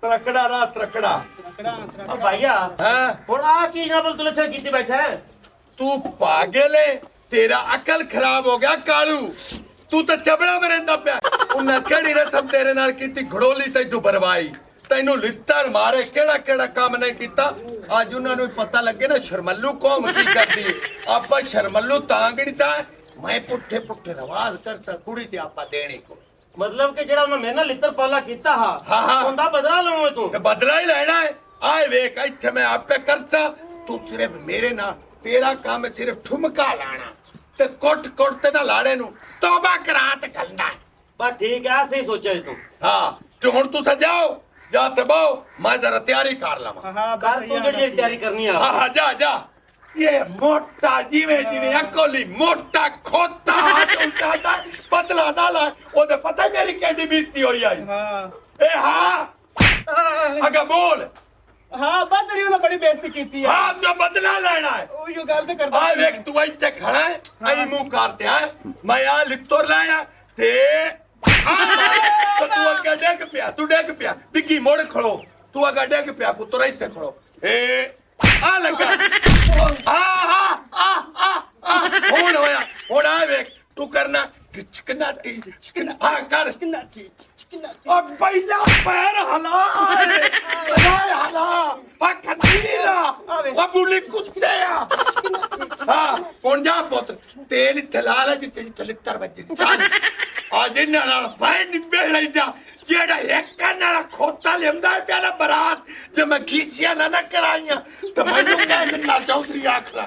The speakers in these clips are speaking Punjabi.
ਤਰਕੜਾ ਨਾ ਤਰਕੜਾ ਓ ਭਾਈਆ ਹੈ ਹੁਣ ਆ ਕੀ ਨਾ ਬੋਲ ਤੂੰ ਕੀਤੀ ਬੈਠਾ ਹੈ ਤੂੰ ਪਾਗਲ ਹੈ ਤੇਰਾ ਅਕਲ ਖਰਾਬ ਹੋ ਗਿਆ ਕਾਲੂ ਤੂੰ ਤਾਂ ਚਬੜਾ ਮਰੇਂਦਾ ਪਿਆ ਉਹਨਾਂ ਕਿਹੜੀ ਰਸਮ ਤੇਰੇ ਨਾਲ ਕੀਤੀ ਘੜੋਲੀ ਤੈਨੂੰ ਬਰਵਾਈ ਤੈਨੂੰ ਲਿੱਤਰ ਮਾਰੇ ਕਿਹੜਾ ਕਿਹੜਾ ਕੰਮ ਨਹੀਂ ਕੀਤਾ ਅੱਜ ਉਹਨਾਂ ਨੂੰ ਪਤਾ ਲੱਗੇ ਨਾ ਸ਼ਰਮੱਲੂ ਕੌਮ ਕੀ ਕਰਦੀ ਆਪਾਂ ਸ਼ਰਮੱਲੂ ਤਾਂਗੜੀ ਤਾਂ ਮੈਂ ਪੁੱਠੇ ਪੁੱਠੇ ਰਵਾਜ਼ ਕਰ ਸਰ ਕੁੜੀ ਤੇ ਆਪਾਂ ਦੇਣੇ ਕੋ ਮਤਲਬ ਕਿ ਜਿਹੜਾ ਉਹਨਾਂ ਮੇਰੇ ਨਾਲ ਲਿੱਤਰ ਪਾਲਾ ਕੀਤਾ ਹਾਂ। ਉਹਦਾ ਬਦਲਾ ਲਵਾਂ ਤੂੰ ਤੇ ਬਦਲਾ ਹੀ ਲੈਣਾ ਹੈ ਆਏ ਵੇਖ ਇੱਥੇ ਮੈਂ ਆਪੇ ਕਰਦਾ ਤੂੰ ਸਿਰਫ ਮੇਰੇ ਨਾਲ ਤੇਰਾ ਕੰਮ ਸਿਰਫ ਠੁਮਕਾ ਲਾਣਾ ਤੇ ਕੁੱਟ ਕੁੱਟ ਤੇ ਨਾ ਲਾੜੇ ਨੂੰ ਤੌਬਾ ਕਰਾ ਤੇ ਕਰਨਾ ਬਸ ਠੀਕ ਹੈ ਸਹੀ ਸੋਚਿਆ ਤੂੰ ਹਾਂ ਤੇ ਹੁਣ ਤੂੰ ਸਜਾਓ ਜਾ ਤੇ ਬਾਓ ਮੈਂ ਜ਼ਰਾ ਤਿਆਰੀ ਕਰ ਲਵਾਂ ਕਰ ਤੂੰ ਜਿਹੜੀ ਤਿਆਰੀ ਕਰਨੀ ਆ ਹਾਂ ਜਾ ਜਾ ਇਹ ਮੋਟਾ ਜਿਵੇਂ ਅਕੋਲੀ ਮੋਟਾ ਖੋਤਾ ਉਲਟਾ ਪਤਲਾ ਨਾਲਾ ਉਹਦੇ ਪਤਾ ਮੇਰੀ ਕਿਹਦੀ ਬੀਤੀ ਹੋਈ ਆਈ ਹਾਂ ਇਹ ਹਾਂ ਅਗਾ ਬੋਲ ਹਾਂ ਬਦਰੀ ਉਹਨਾਂ ਬੜੀ ਬੇਇੱਜ਼ਤੀ ਕੀਤੀ ਹੈ ਹਾਂ ਤਾਂ ਬਦਲਾ ਲੈਣਾ ਹੈ ਉਹ ਇਹ ਗੱਲ ਤੇ ਕਰਦਾ ਆ ਵੇਖ ਤੂੰ ਇੱਥੇ ਖੜਾ ਹੈ ਆਈ ਮੂੰਹ ਕਰਤੇ ਹੈ ਮੈਂ ਆ ਲਿਖਤੋਰ ਲਾਇਆ ਤੇ ਤੂੰ ਅੱਗੇ ਡੇਗ ਪਿਆ ਤੂੰ ਡੇਗ ਪਿਆ ਡਿੱਗੀ ਮੋੜ ਖੜੋ ਤੂੰ ਅੱਗੇ ਡੇਗ ਪਿਆ ਪੁੱਤਰ ਇੱਥੇ ਖੜੋ ਏ ਆ ਲੱਗਾ ਹੁਣ ਹੋਇਆ ਹੁਣ ਆ ਵੇਖ ਤੂੰ ਕਰਨਾ ਚਿਕਨਾ ਟੀ ਚਿਕਨਾ ਆ ਕਰ ਕਿੰਨਾ ਠੀਕ ਕਿੰਨਾ ਓ ਪਹਿਲਾ ਪੈਰ ਹਲਾ ਆ ਖੰਡੀਰਾ ਓ ਬੁਲੀ ਕੁੱਤਿਆ ਹਾਂ ਹੁਣ ਜਾ ਪੁੱਤ ਤੇਲ ਇੱਥੇ ਲਾ ਲੈ ਜਿੱਥੇ ਜਿੱਥੇ ਲਿੱਤਰ ਵੱਜੇ ਚੱਲ ਆ ਜਿੰਨਾਂ ਨਾਲ ਫਾਇਨ ਨਿਬੇੜ ਲੈਂਦਾ ਜਿਹੜਾ ਇੱਕ ਨਾਲ ਖੋਤਾ ਲਿਆਂਦਾ ਪਿਆ ਨਾ ਬਰਾਤ ਜੇ ਮੈਂ ਖੀਸੀਆਂ ਨਾ ਕਰਾਈਆਂ ਤਾਂ ਮੈਨੂੰ ਕਹਿ ਨਾ ਚੌਧਰੀ ਆਖਲਾ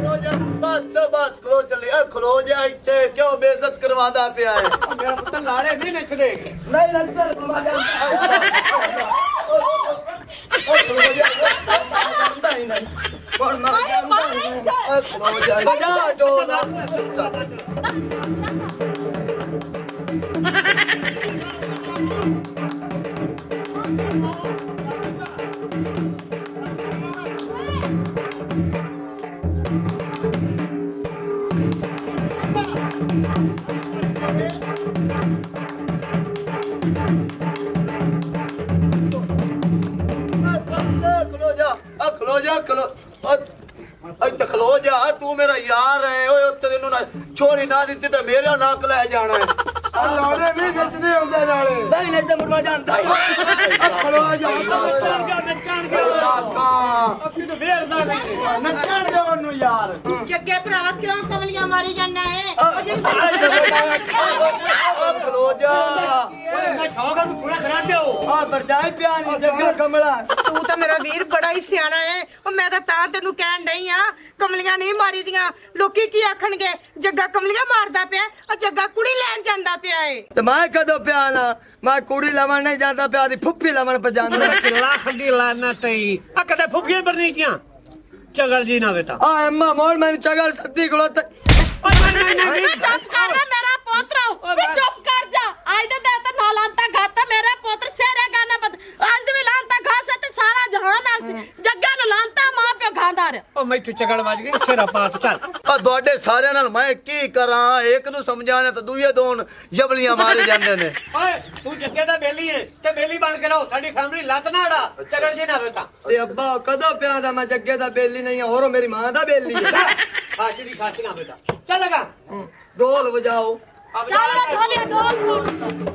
बस खलो चले खलो जा इत्थे क्यों बेइज्जत करवादा पिया है ਮੇਰਾ ਪੁੱਤ ਲਾੜੇ ਨਹੀਂ ਨੱਚਦੇ नहीं नसर खलो जा कौन मर गया खलो जा बजा डोला खलो जा तू मेरा यार है ओए उत्ते तेनू ना छोरी ना दित्ती ते मेरा नाक ले जाना है ਲਾੜੇ ਵੀ ਨੱਚਦੇ ਹੁੰਦੇ ਨਾਲੇ दही नहीं ते मुर्मा जानता ਖਲੋ ਜਾ ਨੱਚਣ ਗਿਆ ਅੱਖੀ ਤੋਂ ਵੇਰਦਾ ਨਹੀਂ ਨੱਚਣ ਦੇ ਉਹਨੂੰ ਯਾਰ ਜੱਗੇ ਭਰਾ ਕਿਉਂ ਕਮਲੀਆਂ ਮਾਰੀ ਜਾਂਦਾ ਹੈ ਉਹ ਜਿਹੜੀ खलो जा ਮੈਂ ਸ਼ੌਕ ਆ ਤੂੰ ਪੂਰਾ ਕਰਾ ਦਿਓ आ बरदाई पिया नहीं जगह कमला ਤੂੰ ਤਾਂ ਮੇਰਾ ਵੀਰ ਬੜਾ ਹੀ ਸਿਆਣਾ ਹੈ ਉਹ ਮੈਂ ਤਾਂ ਤੈਨੂੰ ਕਹਿਣ ਡਈ ਆ ਕਮਲੀਆਂ ਨਹੀਂ ਮਾਰੀਦੀਆਂ ਲੋਕੀ ਕੀ ਆਖਣਗੇ ਜੱਗਾ ਕਮਲੀਆਂ ਮਾਰਦਾ ਪਿਆ ਉਹ ਜੱਗਾ ਕੁੜੀ ਲੈਣ ਜਾਂਦਾ ਪਿਆ ਏ ਤੇ ਮੈਂ ਕਦੋਂ ਪਿਆ ਨਾ ਮੈਂ ਕੁੜੀ ਲਵਣ ਨਹੀਂ ਜਾਂਦਾ ਪਿਆ ਦੀ ਫੁੱਫੀ ਲਵਣ ਪ ਜਾਂਦਾ ਲੱਖ ਦੀ ਲਾਨਤ ਈ ਆ ਕਦੇ ਫੁੱਫੀਆਂ ਬਰਨੀ ਕੀਆਂ ਚਗਲ ਜੀ ਨਾ ਬੇਟਾ ਆ ਅੰਮਾ ਮੋੜ ਮੈਨੂੰ ਚਗਲ ਸੱਤੀ ਕੋਲ ਤੇ ਚੁੱਪ ਕਰ ਵੇ ਮੇਰਾ ਪੋਤਰਾ ਤੂੰ ਚੁੱਪ ਕਰ ਜਾ ਅੱਜ ਦੇ ਤੇ ਨਾ ਲਾਂਤਾ ਘਾਤਾ ਮੇਰਾ ਪੁੱਤਰ ਸੇਰੇ ਗਾਣਾ ਬਦ ਅੱਜ ਵੀ ਲਾਂਤਾ ਘਾਸ ਤੇ ਸਾਰਾ ਜਹਾਨ ਆ ਜੱਗਾ ਨੂੰ ਲਾਂਤਾ ਮਾਂ ਪਿਓ ਖਾਂਦਾਰ ਉਹ ਮੈਥੋਂ ਚਗਲ ਵੱਜ ਗਈ ਸ਼ੇਰਾ ਪਾਤ ਚੱਲ ਆ ਤੁਹਾਡੇ ਸਾਰਿਆਂ ਨਾਲ ਮੈਂ ਕੀ ਕਰਾਂ ਇੱਕ ਨੂੰ ਸਮਝਾਣਾ ਤਾਂ ਦੂਏ ਦੋਨ ਜਬਲੀਆਂ ਮਾਰੇ ਜਾਂਦੇ ਨੇ ਓਏ ਤੂੰ ਜੱਗੇ ਦਾ ਬੇਲੀ ਏ ਤੇ ਬੇਲੀ ਬਣ ਕੇ ਰਹੋ ਸਾਡੀ ਫੈਮਿਲੀ ਲੱਤ ਨਾ ਅੜਾ ਚਗਲ ਜੀ ਨਾ ਬੇਟਾ ਤੇ ਅੱਬਾ ਕਦੋਂ ਪਿਆ ਦਾ ਮੈਂ ਜੱਗੇ ਦਾ ਬੇਲੀ ਨਹੀਂ ਆ ਹੋਰ ਮੇਰੀ ਮਾਂ ਦਾ ਬੇਲੀ ਹੈ ਖਾਸੀ ਦੀ ਖਾਸੀ ਨਾ ਬੇਟਾ ਚੱਲ ਲਗਾ ਢੋਲ ਵਜਾਓ अब ਚੱਲ जा- ਢੋਲੀਆ ਢੋਲ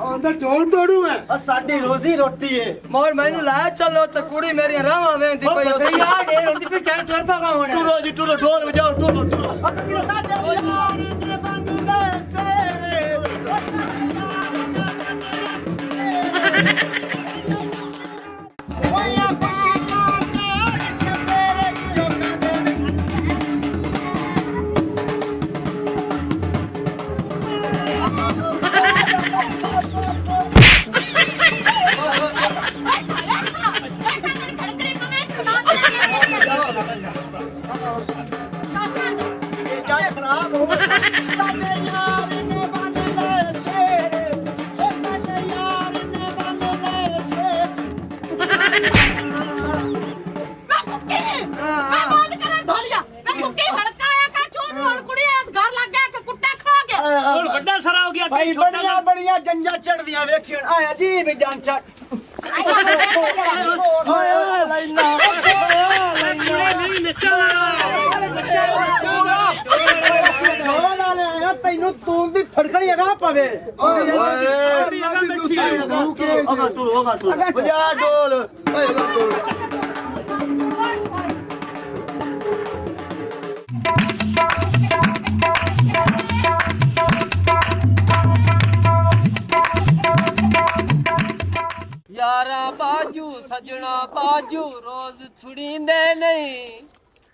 अंदर ढोल तोड़ू मैं साडी रोजी रोटी है ਮੋਰ ਮੈਨੂੰ ਲੈ ਚੱਲੋ ਤੇ ਕੁੜੀ ਮੇਰੀ ਰਾਵਾਂ ਵੇਂਦੀ ਪਈ ਉਸ ਯਾਰ ਇਹ ਹੁੰਦੀ ਵੀ ਚੱਲ ਤੁਰ ਪਾ ਹੋਣਾ ਟੁਰੋ ਜੀ ਟੁਰੋ ਢੋਲ ਵਜਾਓ ਟੁਰੋ ਟੁਰੋ ਹੁਣ ਵੱਡਾ ਸਰਾ ਹੋ ਗਿਆ भाई बढ़िया बढ़िया जंजा चढ़ दिया वेखियन आ अजीब जान चढ़ ਨਹੀਂ ਨੱਚਣਾ ਤੈਨੂੰ ਤੂੰ ਦੀ ਫੜਕੜੀ ਅਗਾ ਪਵੇ ਵਜਾ ਢੋਲ ਓਏ ਢੋਲ यारा बाजू सजना बाजू रोज छुड़ींदे नहीं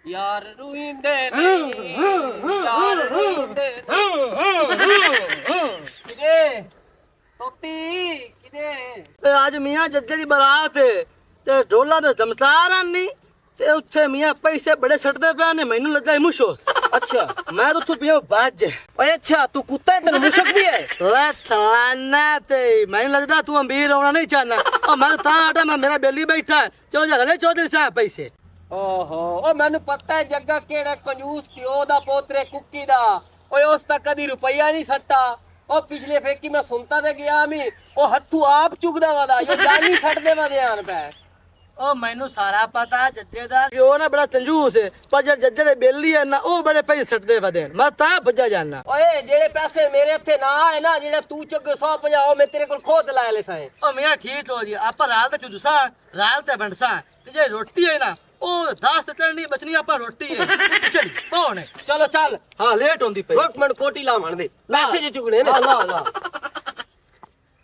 यार रुईंदे नहीं यार रुईंदे किदे तोती किदे ਤੇ ਅੱਜ ਮੀਆਂ ਜੱਜੇ ਦੀ ਬਰਾਤ ਹੈ ਤੇ ਢੋਲਾ ਦੇ ਦਮਤਾਰ ਆਨੀ ਤੇ ਉੱਥੇ ਮੀਆਂ ਪੈਸੇ ਬੜੇ ਛੱਡਦੇ ਪਏ ਨੇ ਮੈਨੂੰ ਲੱਗਾ ਮੁਸ਼ੋ ਅੱਛਾ ਮੈਂ ਤਾਂ ਉੱਥੋਂ ਪੀਓ ਬਾਜ ओए अच्छा तू कुत्ता है तेरे मुशक भी है ਲੈ ਥਲਾਨਾ ਤੇ ਮੈਨੂੰ ਲੱਗਦਾ ਤੂੰ ਅਮੀਰ ਹੋਣਾ ਨਹੀਂ ਚਾਹਨਾ ਉਹ ਮੈਂ ਤਾਂ ਆਟਾ ਮੈਂ ਮੇਰਾ ਬੇਲੀ ਬੈਠਾ ਚਲੋ ਜਾ ਲੈ ਚੌਧਰੀ ਸਾਹਿਬ ਪੈਸੇ ओहो ओ मैनू पता है जग्गा केड़ा कंजूस प्यो दा पोतरे कुक्की दा ओए उस तक कदी रुपया नहीं सट्टा ओ पिछले फेकी मैं सुनता ते गया मी ओ हत्थू आप चुगदा वादा यो जानी सट दे वा ध्यान पे ਉਹ ਮੈਨੂੰ ਸਾਰਾ ਪਤਾ ਜੱਜੇ ਦਾ ਪਿਓ ਨਾ ਬੜਾ ਕੰਜੂਸ ਹੈ ਪਰ ਜਦ ਜੱਜੇ ਦੇ ਬੇਲੀ ਹੈ ਨਾ ਉਹ ਬੜੇ ਪੈਸੇ ਸੱਟਦੇ ਵਦੇ ਮੈਂ ਤਾਂ ਭੱਜਾ ਜਾਣਾ ओए जेड़े पैसे मेरे हथे ना आए ना जेड़ा तू चुग 150 ओ मैं तेरे कोल खोद लाए ले साए ਉਹ ਮੀਆਂ ਠੀਕ ਹੋ ਜੀ ਆਪਾਂ ਰਾਲ ਤੇ ਚੁਦਸਾ ਰਾਲ ਤੇ ਬੰਡਸਾ ਤੇ ਜੇ ਰੋਟੀ ਹੈ ਨਾ ਉਹ 10 ਤੇ ਚੜਨੀ ਬਚਣੀ ਆਪਾਂ ਰੋਟੀ ਹੈ ਚਲ ਕੌਣ ਹੈ चलो चल ਹਾਂ ਲੇਟ ਹੁੰਦੀ ਪਈ रुक मिनट कोटी ला मान दे पैसे जे चुगने ने ला ला ला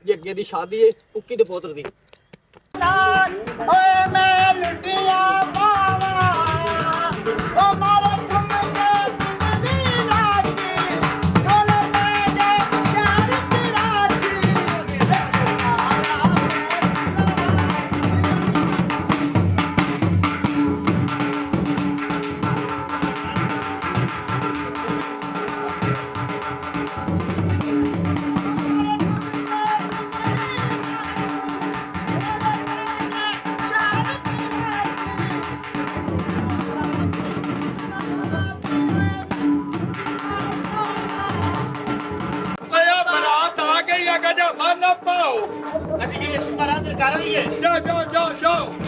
जग्गे दी शादी है कुक्की दे पोतर दी ਓਏ ਮੈਂ ਲੁੱਟਿਆ ਬਾਵਾ ਓ ਮਾਰੇ ਤੁਮਨੇ ਤੁਮਦੀ ਰਾਜੀ ਢੋਲ ਮੈਂ ਦੇ ਚਾਰ ਰਾਜੀ ना पाओ ਅਸੀਂ ਕਿਹੜੇ ਬਾਰਾਂ ਦੇ ਕਰ ਲਈਏ जाओ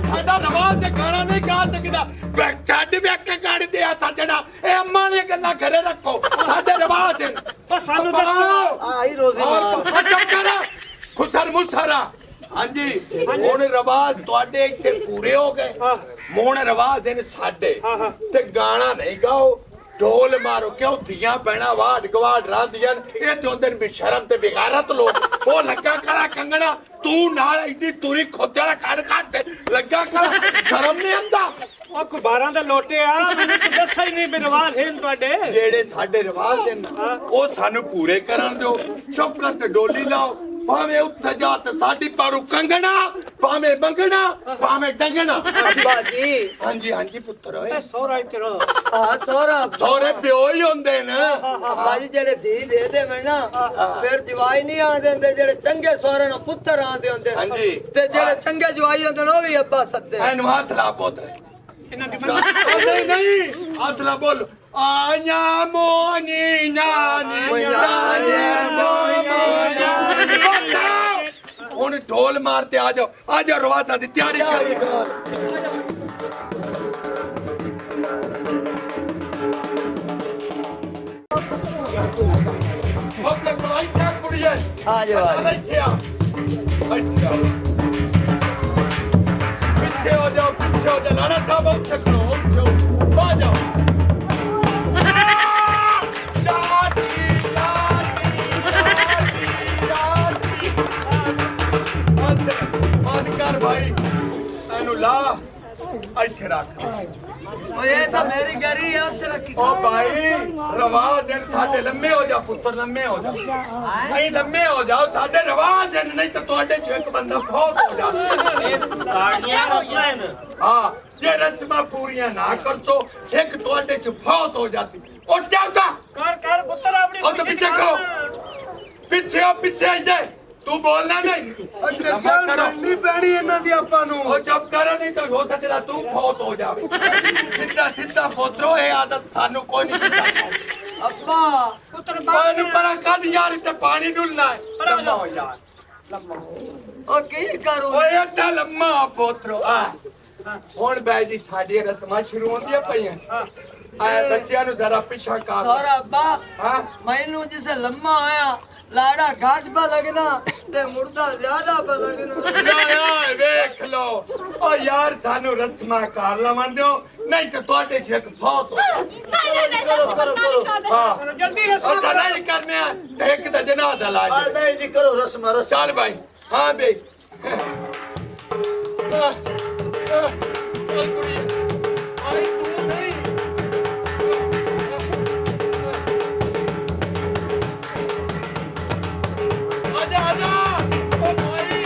ਸਾਡਾ ਰਵਾਜ ਤੇ ਗਾਣਾ ਨਹੀਂ ਗਾ ਸਕਦਾ ਛੱਡ ਵੇਖ ਗਾੜੀ ਦੇ ਆ ਸੱਜਣਾ ਇਹ ਅੰਮਾਂ ਦੀਆਂ ਗੱਲਾਂ ਘਰੇ ਰੱਖੋ ਸਾਡੇ ਰਵਾਜ ਉਹ ਸਾਨੂੰ ਦੱਸੋ ਆਈ ਰੋਜ਼ੀ ਮਹਾਰਾਜ ਚੁੱਪ ਕਰ ਖੁਸਰ ਮੁਸਰਾ ਹਾਂਜੀ ਹੁਣ ਰਵਾਜ ਤੁਹਾਡੇ ਇੱਥੇ ਪੂਰੇ ਹੋ ਗਏ ਹੁਣ ਰਵਾਜ ਨੇ ਸਾਡੇ ਤੇ ਗਾਣਾ ਨਹੀਂ ਗਾਓ ਢੋਲ ਮਾਰੋ ਕਿਉਂ ਧੀਆਂ ਬਹਿਣਾ ਵਾੜ ਗਵਾੜ ਰਾਂਦੀਆਂ ਇਹ ਤੇ ਹੁੰਦੇ ਨੇ ਬੇਸ਼ਰਮ ਤੇ ਬੇਗਾਰਤ ਲੋਕ ਉਹ ਲੱਗਾ ਖੜਾ ਕੰਗਣਾ ਤੂੰ ਨਾਲ ਐਡੀ ਤੁਰੀ ਖੋਤੇ ਵਾਲਾ ਕੰਨ ਕੱਢ ਤੇ ਲੱਗਾ ਖੜਾ ਸ਼ਰਮ ਨਹੀਂ ਆਂਦਾ ਉਹ ਕੁਬਾਰਾਂ ਦੇ ਲੋਟੇ ਆ ਮੈਨੂੰ ਤਾਂ ਦੱਸਿਆ ਹੀ ਨਹੀਂ ਵੀ ਰਿਵਾਜ ਹੈ ਤੁਹਾਡੇ ਜਿਹੜੇ ਸਾਡੇ ਰਿਵਾਜ ਨੇ ਉਹ ਸਾਨੂੰ ਪੂਰੇ ਕਰਨ ਦਿਓ ਚੁੱਪ ਕਰ ਤੇ ਡੋਲੀ ਲਾਓ ਭਾਵੇਂ ਉੱਥੇ ਜਾ ਤੇ ਸਾਡੀ ਪਾਰੂ ਕੰਗਣਾ ਭਾਵੇਂ ਬੰਗਣਾ ਭਾਵੇਂ ਡੰਗਣਾ ਬਾਜੀ ਹਾਂਜੀ ਹਾਂਜੀ ਪੁੱਤਰ ਓਏ ਸੋਹਰਾ ਕਰੋ ਆ ਸੋਹਰਾ ਸੋਰੇ ਪਿਓ ਹੀ ਹੁੰਦੇ ਨੇ ਬਾਜੀ ਜਿਹੜੇ ਧੀ ਦੇ ਦੇ ਮੈਂ ਨਾ ਫਿਰ ਜਵਾਈ ਨਹੀਂ ਆਉਂਦੇ ਹੁੰਦੇ ਜਿਹੜੇ ਚੰਗੇ ਸੋਹਰੇ ਨੂੰ ਪੁੱਤਰ ਆਉਂਦੇ ਹੁੰਦੇ ਹਾਂਜੀ। ਤੇ ਜਿਹੜੇ ਚੰਗੇ ਜਵਾਈ ਹੁੰਦੇ ਨੇ ਉਹ ਵੀ ਅੱਬਾ ਸੱਦੇ ਇਹਨੂੰ ਹੱਥ ਲਾ ਪੁੱਤਰ ਇਹਨਾਂ ਦੀ ਨਹੀਂ ਹੱਥ ਲਾ ਬੋਲ ਆਇਆ ਮੋਨੀ ਨਾਨੀ ਹੁਣ ਢੋਲ ਮਾਰਤੇ ਆ ਜਾਓ ਰਵਾਜ਼ਾਂ ਦੀ ਤਿਆਰੀ ਕਰੋ ਆਪਣੇ ਭਾਈ ਤੇ ਕੁੜੀਏ ਆ ਜਾਓ ਇੱਥੇ ਆ ਪਿੱਛੇ ਹੋ ਜਾਓ ਲਾੜਾ ਸਾਹਿਬ ਉੱਥੇ ਖੜੋ ਉੱਠੋ ਆ ਜਾਓ ਭਾਈ ਇਹਨੂੰ ਲਾ ਇੱਥੇ ਰੱਖ ਓਏ ਇਹ ਤਾਂ ਮੇਰੀ ਗਰੀ ਆ ਉੱਥੇ ਰੱਖੀ ਓ ਭਾਈ ਰਵਾਜ ਹਨ ਸਾਡੇ ਲੰਮੇ ਹੋ ਜਾ ਪੁੱਤਰ ਲੰਮੇ ਹੋ ਜਾ ਨਹੀਂ ਲੰਮੇ ਹੋ ਜਾਓ ਸਾਡੇ ਰਵਾਜ ਹਨ ਨਹੀਂ ਤਾਂ ਤੁਹਾਡੇ ਚ ਇੱਕ ਬੰਦਾ ਫੌਤ ਹੋ ਜਾਵੇ ਸਾਡੀਆਂ ਰਸਮਾਂ ਨੇ ਹਾਂ ਜੇ ਰਸਮਾਂ ਪੂਰੀਆਂ ਨਾ ਕਰੋ ਇੱਕ ਤੁਹਾਡੇ ਚ ਫੌਤ ਹੋ ਜਾਸੀ ਉੱਠ ਜਾਓ ਤਾਂ ਕਰ ਪੁੱਤਰ ਆਪਣੀ ਉਹ ਤਾਂ ਪਿੱਛੇ ਕਰੋ ਪਿੱਛੇ ਇੱਧਰ ਤੂੰ ਬੋਲਣਾ ਨਹੀਂ ਅੱਛਾ ਨਹੀਂ ਪੈਣੀ ਇਹਨਾਂ ਦੀ ਆਪਾਂ ਨੂੰ ਉਹ ਚੁੱਪ ਕਰ ਨਹੀਂ ਤਾਂ ਹੋ ਸਕਦਾ ਤੂੰ ਫੌਤ ਹੋ ਜਾਵੇ ਸਿੱਧਾ ਪੁੱਤਰੋ ਇਹ ਆਦਤ ਸਾਨੂੰ ਕੋਈ ਨਹੀਂ ਸਿਖਾਉਂਦਾ ਅੱਬਾ ਪੁੱਤਰ ਪਾਣੀ ਪਰ ਕੱਢ ਯਾਰ ਤੇ ਪਾਣੀ ਡੁੱਲਣਾ ਹੈ ਲੰਮਾ ਹੋ ਜਾ ਉਹ ਕੀ ਕਰੂ ਓਏ ਅੱਛਾ ਲੰਮਾ ਪੁੱਤਰੋ ਆ ਹੁਣ ਬਾਈ ਜੀ ਸਾਡੀਆਂ ਰਸਮਾਂ ਸ਼ੁਰੂ ਹੁੰਦੀਆਂ ਪਈਆਂ ਆ ਬੱਚਿਆਂ ਨੂੰ ਜ਼ਰਾ ਪਿੱਛਾ ਕਰ ਸੋਹਰਾ ਅੱਬਾ ਹਾਂ ਮੈਨੂੰ ਜਿਸੇ ਲੰਮਾ ਆਇਆ ਲਾੜਾ ਘਾਟ ਪਾ ਲੱਗਣਾ ਤੇ ਮੁਰਦਾ ਜ਼ਿਆਦਾ ਪਾ ਲੱਗਣਾ ਯਾਰ ਵੇਖ ਲੋ ਓ ਯਾਰ ਸਾਨੂੰ ਰਸਮਾਂ ਕਰ ਲਵਣ ਦਿਓ ਨਹੀਂ ਤਾਂ ਤੁਹਾਡੇ ਚ ਇੱਕ ਫੌਤ ਹੋ ਹਾਂ ਜਲਦੀ ਅੱਛਾ ਨਹੀਂ ਕਰਨੇ ਆ ਤੇ ਇੱਕ ਤਾਂ ਜਨਾਹ ਦਾ ਲਾਜ ਨਹੀਂ ਜੀ ਕਰੋ ਰਸਮ ਚੱਲ ਭਾਈ ਹਾਂ ਬੇ ਚੱਲ ਕੁੜੀ ਆਈ ਤੂੰ ਨਹੀਂ ਆਜਾ ਓ ਭਾਈ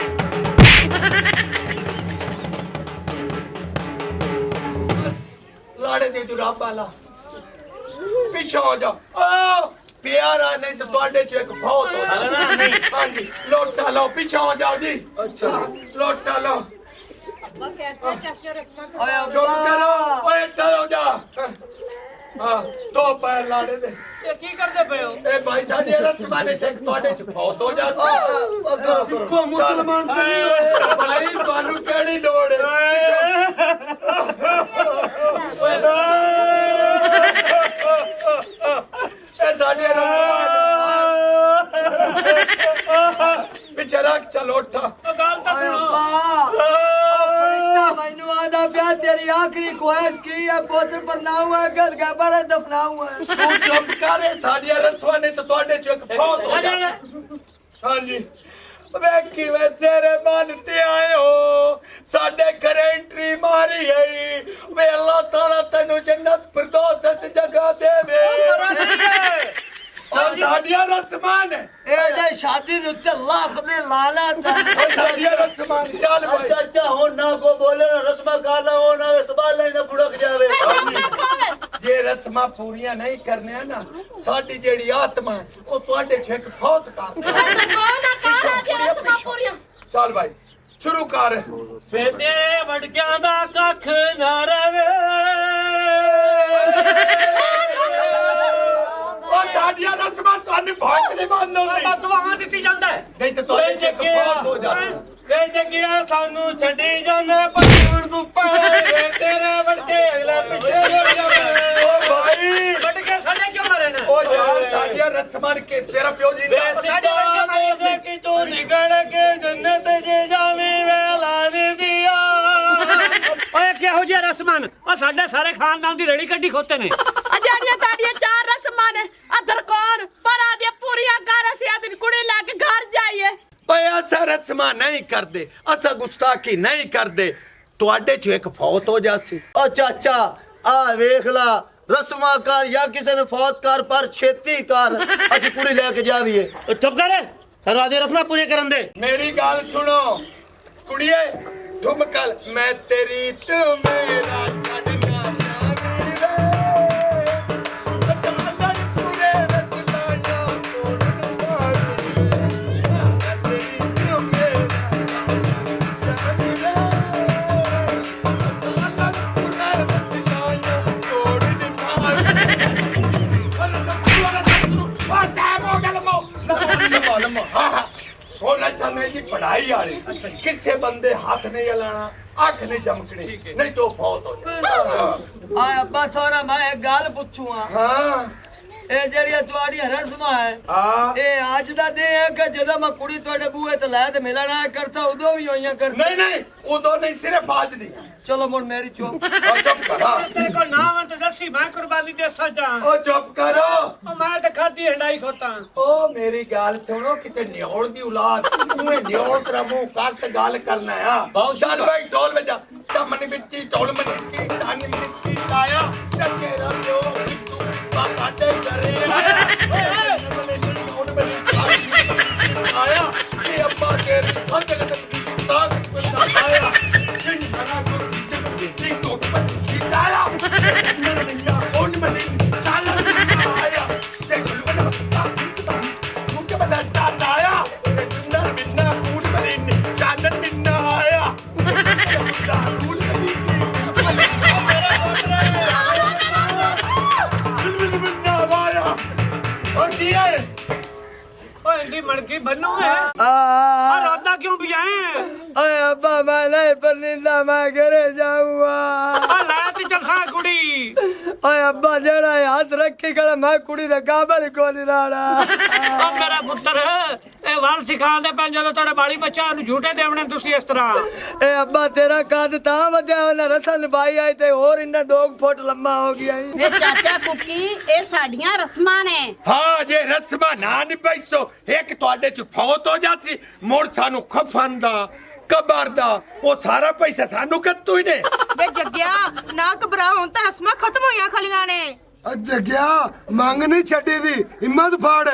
ਲਾੜੇ ਦੀ ਦੁਰਾਬਾ ਲਾ ਪਿੱਛੇ ਹੋ ਜਾ ਓ ਪਿਆਰਾ ਨਹੀਂ ਤਾਂ ਤੁਹਾਡੇ ਚ ਇੱਕ ਫੌਤ ਹੋ ਜਾਣਾ ਹਾਂਜੀ ਲੋਟਾ ਲਓ ਪਿੱਛੇ ਹੋ ਜਾਓ ਜੀ ਅੱਛਾ ਲੋਟਾ ਲਓ ਓਏ ਚੁੱਪ ਅੱਬਾ ਕਰੋ ਓਏ ਚਲੋ ਜਾ ਹਾਂ ਦੋ ਪੈਰ ਲਾੜੇ ਦੇ ਇਹ ਕੀ ਕਰਦੇ ਪਏ ਹੋ ਇਹ ਭਾਈ ਸਾਡੇ ਰਸਮਾਂ ਨੇ ਤੇ ਤੁਹਾਡੇ ਚ ਫੌਤ ਹੋ ਜਾਂਦੀ ਸਿੱਖੋ ਮੁਸਲਮਾਨ ਤੇ ਨਹੀਂ ਹੋਏ। ਭਾਈ ਤੁਹਾਨੂੰ ਕਿਹੜੀ ਲੋੜ ਹੈ ਇਹ ਸਾਡੇ ਰਸਮਾਂ ਵਿਚਾਰਾ ਚਲੋ ਉੱਠਾ ਉਹ ਗੱਲ ਤਾਂ ਓਏ ਸੁਣੋ ਅੱਬਾ ਫਰਿश्ता ਮੈਨੂੰ ਆਦਾ ਪਿਆ ਤੇਰੀ ਆਖਰੀ ख्वाहिश ਕੀ ਹੈ ਪੁੱਤਰ ਪਰਨਾਉ ਹੈ ਗਲ ਗਬਰ ਦਫਨਾਉ ਹੈ ਤੂੰ ਚੁੱਪ ਕਰੇ ਸਾਡੀਆਂ ਰਸਮਾਂ ਨੇ ਤਾਂ ਤੁਹਾਡੇ ਚ ਇੱਕ ਫੌਤ ਹੋ ਜਾਂਦੀ ਹਾਂਜੀ ਵੇ ਕਿਵੇਂ ਤੇਰੇ ਮਨ ਤੇ ਆਏ ਹੋ ਸਾਡੇ ਘਰੇ ਐਂਟਰੀ ਮਾਰੀ ਹੈ ਵੇ ਅੱਲਾਹ ਤਾਲਾ ਤੈਨੂੰ ਜੰਨਤ ਫਿਰਦੌਸ ਚ ਜਗ੍ਹਾ ਦੇਵੇ ਉਹ ਸਾਡੀਆਂ ਰਸਮਾਂ ਨੇ ਇਹ ਜੇ ਸ਼ਾਦੀ ਦੇ ਉੱਤੇ ਲੱਖ ਨੇ ਲਾਨਤ ਹੈ ਉਹ ਸਾਡੀਆਂ ਰਸਮਾਂ ਨੇ ਚੱਲ ਭਾਈ ਚਾਚਾ ਹੁਣ ਨਾ ਕੋ ਬੋਲੇ ਨਾ ਰਸਮਾਂ ਕਾਲਾ ਹੋ ਨਾ ਸਵਾਲ ਨਾ ਬੁੜਕ ਜਾਵੇ ਜੇ ਰਸਮਾਂ ਪੂਰੀਆਂ ਨਹੀਂ ਕਰਨੀਆਂ ਨਾ ਸਾਡੀ ਜਿਹੜੀ ਆਤਮਾ ਹੈ, ਉਹ ਤੁਹਾਡੇ ਚ ਇੱਕ ਫੌਤ ਕਰ ਚੱਲ ਭਾਈ ਸ਼ੁਰੂ ਕਰ ਫੇ ਤੇਰੇ ਵੜਕਿਆਂ ਦਾ ਕੱਖ ਨਾ ਰਵੇ ਉਹ ਸਾਡੀਆਂ ਰਸਮਾਂ ਤੁਹਾਨੂੰ ਬਹੁਤ ਨਹੀਂ ਮੰਨਦੀ ਦੁਆਵਾਂ ਦਿੱਤੀ ਜਾਂਦਾ ਹੈ ਨਹੀਂ ਤੇ ਤੁਹਾਡੇ ਚ ਇੱਕ ਫੌਤ ਹੋ ਜਾਂਦੀ ਵੇ ਜੱਗਿਆ ਸਾਨੂੰ ਛੱਡੀ ਜਾਂਦੇ ਪਛਾਣ ਤੂੰ ਪਏ ਤੇਰੇ ਵੜਕੇ ਅਗਲਾ ਪਿੱਛੇ ਹੋ ਜਾਵੇ ਓ ਭਾਈ ਵੜਕੇ ਸਾਡੇ ਕਿਉਂ ਮਰੇ ਨੇ ਉਹ ਯਾਰ ਸਾਡੀਆਂ ਰਸਮਾਂ ਕੇ ਤੇਰਾ ਪਿਓ ਜੀ ਦਾ ਦੇ ਕਿ ਤੂੰ ਨਿਕਲ ਕੇ ਜੰਨਤ ਜੇ ਜਾਵੇਂ ਵੇਲਾ ਨਹੀਂ ਦਿਆ ਓਏ ਕਿਹੋ ਜਿਹਾ ਰਸਮਾਨ ਉਹ ਸਾਡੇ ਸਾਰੇ ਖਾਨਦਾਨ ਦੀ ਰੇੜੀ ਕੱਢੀ ਖੋਤੇ ਨੇ ਆ ਜਿਹੜੀਆਂ ਤੁਹਾਡੀਆਂ ਚਾਰ ਰਸਮਾਂ ਨੇ ਅਦਰ ਕੌਣ ਪਰ ਆਦੀਆਂ ਪੂਰੀਆਂ ਕਰ ਅਸੀਂ ਆਦੀ ਕੁੜੀ ਲੈ ਕੇ ਘਰ ਜਾਈਏ ਓਏ ਅਸਾਂ ਰਸਮਾਂ ਨਹੀਂ ਕਰਦੇ ਅਸਾਂ ਗੁਸਤਾਖੀ ਨਹੀਂ ਕਰਦੇ ਤੁਹਾਡੇ ਚ ਇੱਕ ਫੌਤ ਹੋ ਜਾਸੀ ਓ ਚਾਚਾ ਆ ਵੇਖ ਲਾ ਰਸਮਾਂ ਕਰ ਜਾਂ ਕਿਸੇ ਨੂੰ ਫੌਤ ਕਰ ਪਰ ਛੇਤੀ ਕਰ ਅਸੀਂ ਕੁੜੀ ਲੈ ਕੇ ਜਾਵੀਏ ਚੁੱਪ ਕਰ ਸਾਨੂੰ ਆਦੀ ਰਸਮਾਂ ਪੂਰੀਆਂ ਕਰਨ ਦੇ ਮੇਰੀ ਗੱਲ ਸੁਣੋ ਕੁੜੀਏ ਠੁਮਕਲ ਮੈਂ ਤੇਰੀ ਤੂੰ ਮੇਰਾ ਛੱਡਣਾ ਜਾਵੀ ਵੇ ਅਤਾਲਾ ਪੂਰੇ ਰਤਲਾਇਆ ਕੋਣ ਮਾਰੀ ਮੈਂ ਤੇਰੀ ਤੂੰ ਮੇਰਾ ਛੱਡਣਾ ਜਾਵੀ ਵੇ ਅਤਾਲਾ ਪੂਰੇ ਰਤਲਾਇਆ ਕੋਣ ਮਾਰੀ सोना चलने की पढ़ाई आ रही किसी बंदे हाथ नहीं हिलाना अख नहीं चमकनी नहीं तो फौत हो जाए ਆ ਅੱਬਾ ਸੋਹਰਾ ਮੈਂ ਇੱਕ ਗੱਲ ਪੁੱਛੂਆ हाँ ਇਹ ਜਿਹੜੀਆਂ ਤੁਹਾਡੀਆਂ ਰਸਮਾਂ ਹੈ हाँ ਇਹ ਅੱਜ ਦਾ ਦਿਨ ਹੈ ਕਿ ਜਦੋਂ ਮੈਂ ਕੁੜੀ ਤੁਹਾਡੇ ਬੂਹੇ ਤੇ ਲੈ ਤੇ ਮਿਲਣਾ ਕਰਤਾ ਉਦੋਂ ਵੀ ਹੋਈਆਂ ਕਰਦਾ नहीं नहीं उदो नहीं सिर्फ आज दी ਚਲੋ ਮੁੜ ਮੇਰੀ ਚੁੱਪ और चुप कर हाँ। ਤੇਰੇ ਕੋਲ ਨਾਮ ਹੈ ਤੇ ਦੱਸੀ ਮੈਂ ਕੁਰਬਾਨੀ ਦੇ ਸਜਾਂ ओ चुप करो ਉਹ ਮੈਂ ਤਾਂ ਖਾਦੀ ਹੰਡਾਈ ਖੋਤਾ ओ मेरी गाल सुनो किसे न्योड़ दी औलाद तुम्हें न्योड़ तेरा मुंह काट गाल करना है बहुत चल भाई ढोल बजा चमन मिट्टी ढोल मिट्टी तन मिट्टी लाया चकेरा जो तू काटे करे आया ये अब्बा तेरी संग कदम की ताकत बंदा आया जिन बना को पीछे की तो पर सीताया नन्ना ओन मने चल आया देख मुझे बता आया नन्ना मिन्ना कूड़ मने जानन मिन्ना आया कूड़ मने मिन्ना आया और दिया ਓਏ ਇੰਦੀ ਮਣਕੀ ਬੰਨੂ ਹੈ ਆ ਆ ਰਾਦਾ ਕਿਉਂ ਵੀ ਆਏ ਓਏ ਅੱਬਾ ਮੈਂ ਨਹੀਂ ਪਰਨਿੰਦਾ ਮੈਂ ਘਰੇ ਜਾਊਂਗਾ ਆ ਲੈ ਤੇ ਚਖਾ ਕੁੜੀ ਓਏ ਅੱਬਾ ਜਿਹੜਾ ਇਹ ਹੱਥ ਰੱਖੀ ਕਰ ਮੈਂ ਕੁੜੀ ਦੇ ਕਾਬਲ ਕੋ ਨਹੀਂ ਰਾਣਾ ਆ ਮੇਰਾ ਪੁੱਤਰ ਇਹ ਵਾਲ ਸਿਖਾਉਂਦੇ ਪੈ ਜਦੋਂ ਤੁਹਾਡੇ ਬਾਲੀ ਬੱਚਾ ਨੂੰ ਝੂਟੇ ਦੇਵਣੇ ਤੁਸੀਂ ਇਸ ਤਰ੍ਹਾਂ ਇਹ ਅੱਬਾ ਤੇਰਾ ਕੱਦ ਤਾਂ ਵਧਿਆ ਉਹਨਾਂ ਰਸਨ ਬਾਈ ਆਈ ਤੇ ਹੋਰ ਇੰਨਾ 2 ਫੁੱਟ ਲੰਮਾ ਹੋ ਗਿਆ ਈ। ਵੇ ਚਾਚਾ ਕੁੱਕੀ ਇਹ ਸਾਡੀਆਂ ਰਸਮਾਂ ਨੇ ਹਾਂ ਜੇ ਰਸਮਾਂ ਨਾ ਨਿਭਾਈਸੋ ਇੱਕ ਤੁਹਾਡੇ ਚ ਫੌਤ ਹੋ ਜਾਂਦੀ ਮੁੜ ਸਾਨੂੰ ਖਫਨ ਦਾ ਕਬਰ ਦਾ ਉਹ ਸਾਰਾ ਪੈਸਾ ਸਾਨੂੰ ਕਿੱਥੋਂ ਹੀ ਨੇ ਵੇ ਜੱਗਿਆ ਨਾ ਘਬਰਾ ਹੁਣ ਤਾਂ ਰਸਮਾਂ ਖਤਮ ਹੋਈਆਂ ਖਲੀਆਂ ਨੇ ਜਗਿਆ ਮੰਗ ਨਹੀਂ ਛੱਡੀ ਦੀ ਹਿੰਮਤ ਫਾੜ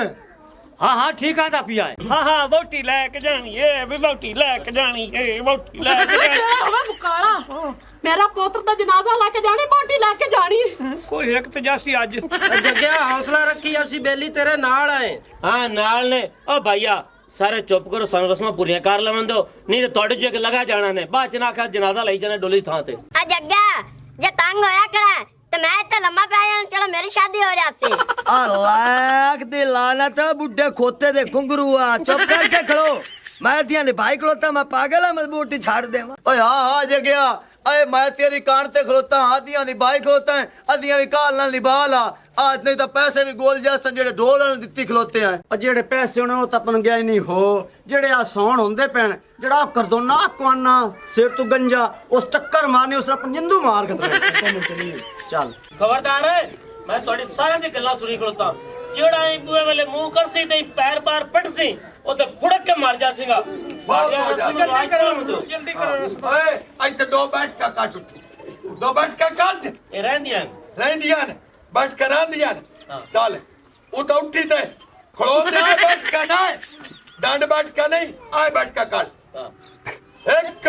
ਹਾਂ ਹਾਂ ਠੀਕ ਆ ਤਾਂ ਪਿਆ ਹਾਂ ਹਾਂ ਵੋਟੀ ਲੈ ਕੇ ਜਾਣੀ ਏ ਵੀ ਵੋਟੀ ਲੈ ਕੇ ਜਾਣੀ ਏ ਵੋਟੀ ਲੈ ਕੇ ਜਾਣੀ ਤੇਰਾ ਹੋਵੇ ਮੁਕਾਲਾ ਮੇਰਾ ਪੁੱਤਰ ਦਾ ਜਨਾਜ਼ਾ ਲੈ ਕੇ ਜਾਣੀ ਬੋਟੀ ਲੈ ਕੇ ਜਾਣੀ ਕੋਈ ਇੱਕ ਤੇ ਜਾਸੀ ਅੱਜ ਜੱਗਿਆ ਹੌਸਲਾ ਰੱਖੀ ਅਸੀਂ ਬੇਲੀ ਤੇਰੇ ਨਾਲ ਆਏ ਹਾਂ ਨਾਲ ਨੇ ਓ ਭਾਈਆ ਸਾਰੇ ਚੁੱਪ ਕਰੋ ਸਾਨੂੰ ਰਸਮਾਂ ਪੂਰੀਆਂ ਕਰ ਲਵਣ ਦਿਓ ਨਹੀਂ ਤੇ ਤੁਹਾਡੇ ਜੋ ਇੱਕ ਲਗਾ ਜਾਣਾ ਨੇ ਬਾਅਦ ਚ ਨਾ ਆਖਿਆ ਜਨਾਜ਼ਾ ਲਈ ਜਾਣਾ ਡੋਲੀ ਥਾਂ ਤੇ ਆ ਜੱਗਾ ਜੇ ਤੰਗ ਹੋਇਆ ਕਰਾਂ ਤੇ ਮੈਂ ਇੱਥੇ ਲੰਮਾ ਪੈ ਜਾਣਾ ਚਲੋ ਮੇਰੀ ਸ਼ਾਦੀ ਹੋ ਜਾਸੀ ਆ ਲਾਖ ਦੀ ਲਾਨਤ ਬੁੱਢੇ ਖੋਤੇ ਦੇ ਘੁੰਗਰੂ ਆ ਚੁੱਪ ਕਰਕੇ ਖੜੋ ਮੈਂ ਦੀਆਂ ਨੇ ਭਾਈ ਖਲੋਤਾ ਮੈਂ ਪਾਗਲ ਆ ਮਜ਼ਬੂਤੀ ਛੱਡ ਦੇਵਾਂ ਓਏ ਹਾਂ ਜਗਿਆ अरे मैं तेरी कान ते खलोता आदियां निभाई खलोता है अदियां भी काल नाल निभा ला आज नहीं तो पैसे भी गोल जैसन जेड़े ढोल नाल दित्ती खलोते हैं ਉਹ ਜਿਹੜੇ ਪੈਸੇ ਹੋਣੇ ਉਹ ਤਾਂ ਆਪਾਂ ਨੂੰ ਗਿਆ ਹੀ ਨਹੀਂ ਹੋ ਜਿਹੜੇ ਆ ਸੌਣ ਹੁੰਦੇ ਪੈਣ ਜਿਹੜਾ ਕਰਦੋਨਾ ਕੋਨਾ ਸਿਰ ਤੋਂ ਗੰਜਾ ਉਸ ਟੱਕਰ ਮਾਰਨੀ ਉਸ ਆਪਣੀ ਜਿੰਦੂ ਮਾਰ ਕੇ ਚੱਲ ਖਬਰਦਾਰ ਮੈਂ ਤੁਹਾਡੀ ਸਾਰਿਆਂ ਦੀ ਗੱਲਾਂ ਸੁਣੀ ਖਲੋਤਾ ਜਿਹੜਾ ਇਹ ਬੂਏ ਵਾਲੇ ਮੂੰਹ ਕਰਸੀ ਤੇ ਪੈਰ ਪਾਰ ਪਟਸੀ ਉਹ ਤੇ ਫੁੜਕ ਕੇ ਮਰ ਜਾਸੀਗਾ ਜਲਦੀ ਕਰੋ ਜਲਦੀ ਕਰੋ ਓਏ ਇੱਥੇ ਦੋ ਬੈਠ ਕੇ ਕੱਟ ਦੋ ਬੈਠ ਕੇ ਕੱਟ ਇਹ ਰਹਿੰਦੀਆਂ ਰਹਿੰਦੀਆਂ ਬੈਠ ਕੇ ਰਹਿੰਦੀਆਂ ਚੱਲ ਉਹ ਤਾਂ ਉੱਠੀ ਤੇ ਖੜੋ ਤੇ ਆ ਬੈਠ ਕੇ ਨਾ ਡੰਡ ਬੈਠ ਕੇ ਨਹੀਂ ਆ ਬੈਠ ਕੇ ਕੱਟ ਇੱਕ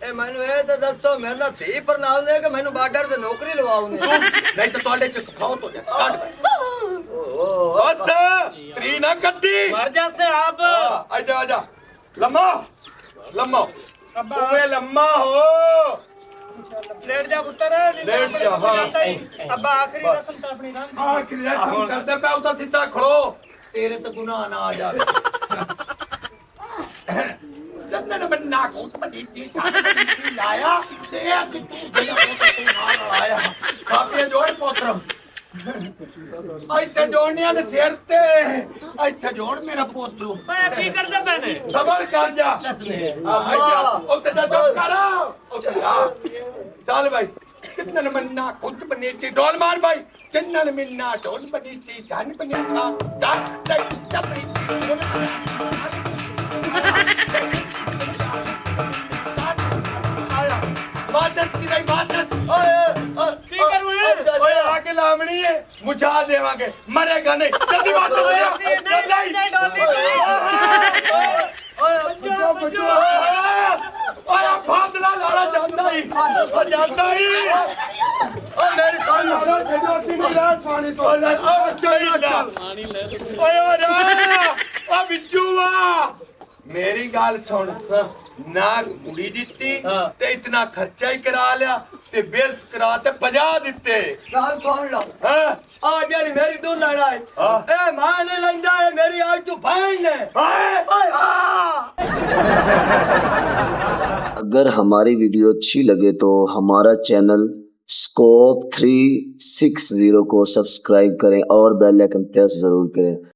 ਇਹ ਮੈਨੂੰ ਇਹ ਤਾਂ ਦੱਸੋ ਮੇਰੇ ਨਾਲ ਧੀ ਪਰ ਨਾਮ ਦੇ ਕਿ ਮੈਨੂੰ ਬਾਰਡਰ ਤੇ ਨੌਕਰੀ ਲਵਾਉਣੇ ਨਹੀਂ ਤਾਂ ਤੁਹਾਡੇ ਚ ਖਾਓ ਤੋਂ ਜਾ ਕੱਟ ਬਸ ਤਰੀ ਨਾ ਕੱਢੀ ਮਰ ਜਾਸੇ ਆਪ ਆਜਾ ਆਜਾ ਲੰਮਾ ਲੰਮਾ ਓਏ ਲੰਮਾ ਹੋ ਲੇਟ ਜਾ ਪੁੱਤਰ ਲੇਟ ਜਾ ਹਾਂ ਅੱਬਾ ਆਖਰੀ ਰਸਮ ਤਾਂ ਆਪਣੀ ਨਾ ਆਖਰੀ ਰਸਮ ਕਰਦੇ ਪਿਆ ਉਹ ਤਾਂ ਸਿੱਧਾ ਖੜੋ ਤੇਰੇ ਤੇ ਗੁਨਾਹ ਨਾ ਆ ਜਾਵੇ ਜੰਨਨ ਬੰਨਾ ਕੋਟ ਬਦੀਤੀ ਲਾਇਆ ਤੇ ਆ ਕਿ ਤੂੰ ਬਿਨਾ ਤੂੰ ਨਾਲ ਆਇਆ ਕਾਪੀਆਂ ਜੋੜ ਪੋਤਰ ਇੱਥੇ ਜੋੜਨਿਆਂ ਦੇ ਸਿਰ ਤੇ ਇੱਥੇ ਜੋੜ ਮੇਰਾ ਪੋਤਰੂ ਓਏ ਕੀ ਕਰਦਾ ਮੈਨੇ ਸਬਰ ਕਰ ਜਾ ਉੱਤੇ ਜਾ ਚੁੱਪ ਕਰ ਉੱਤੇ ਜਾ ਚੱਲ ਭਾਈ ਕਿੰਨਨ ਮੰਨਾ ਕੁੰਤ ਬਨੀਤੀ ਢੋਲ ਮਾਰ ਭਾਈ ਕਿੰਨਨ ਮੰਨਾ ਢੋਲ ਬਨੀਤੀ ਧਨ ਬਨੀਤਾ ਡੱਕ ਡੱਕ ਚੱਪੀ बातस की नहीं बातस ਕੀ ਕਰੂ ਇਹ ओए आके लामणी है मुझा देवांगे मरेगा नहीं जल्दी बातस हो जा नहीं डोली ओए बचो ओए फादला लाड़ा ਜਾਂਦਾ ਹੀ ਜਾਂਦਾ ही ओ मेरी सान लालो छड़ो सी नहीं ला स्वानी तो चल चल ओए ओ बिच्छूआ मेरी गाल सुन ना कुड़ी दित्ती ते इतना खर्चा ही करा लिया ते बेइज्जत करा ते 50 दिते ਗੱਲ ਸੁਣ ਲਓ हां ਆ ਜਿਹੜੀ ਮੇਰੀ ਦੁਲਹਨ ਆਈ ਇਹ ਮਾਂ ਨੇ ਲੈਂਦਾ ਹੈ ਮੇਰੀ ਅੱਜ ਤੂੰ ਭੈਣ ਨੇ हाय ਓਏ ਆ अगर हमारी वीडियो अच्छी लगे तो हमारा चैनल स्कोप 360 को सब्सक्राइब करें और बेल आइकन प्रेस जरूर करें।